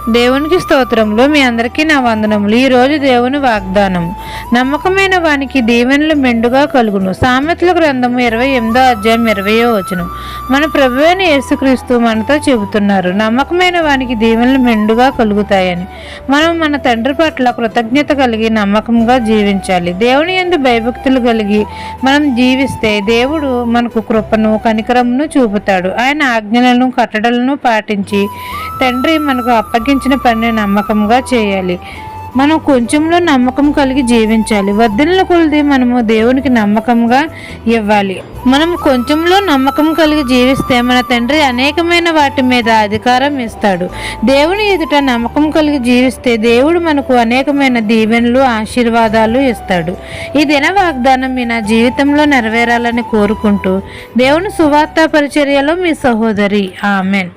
దేవునికి స్తోత్రములు. మీ అందరికీ నా వందనములు. ఈరోజు దేవుని వాగ్దానం, నమ్మకమైన వానికి దీవెనలు మెండుగా కలుగును. సామెతల గ్రంథము 28వ అధ్యాయం 20వ వచనం. మన ప్రభువైన యేసుక్రీస్తు మనతో చెబుతున్నారు, నమ్మకమైన వానికి దీవెనలు మెండుగా కలుగుతాయని. మనం మన తండ్రి పట్ల కృతజ్ఞత కలిగి నమ్మకంగా జీవించాలి. దేవుని యందు భయభక్తులు కలిగి మనం జీవిస్తే దేవుడు మనకు కృపను కనికరమును చూపుతాడు. ఆయన ఆజ్ఞలను కట్టడలను పాటించి తండ్రి మనకు అప్పగించిన పనిని నమ్మకంగా చేయాలి. మనం కొంచెంలో నమ్మకం కలిగి జీవించాలి. వద్దనుల కొలది మనము దేవునికి నమ్మకంగా ఇవ్వాలి. మనం కొంచెంలో నమ్మకం కలిగి జీవిస్తే మన తండ్రి అనేకమైన వాటి మీద అధికారం ఇస్తాడు. దేవుని ఎదుట నమ్మకం కలిగి జీవిస్తే దేవుడు మనకు అనేకమైన దీవెనలు ఆశీర్వాదాలు ఇస్తాడు. ఈ దిన వాగ్దానం మీ నా జీవితంలో నెరవేరాలని కోరుకుంటూ దేవుని సువార్త పరిచర్యలో మీ సహోదరి. ఆమెన్.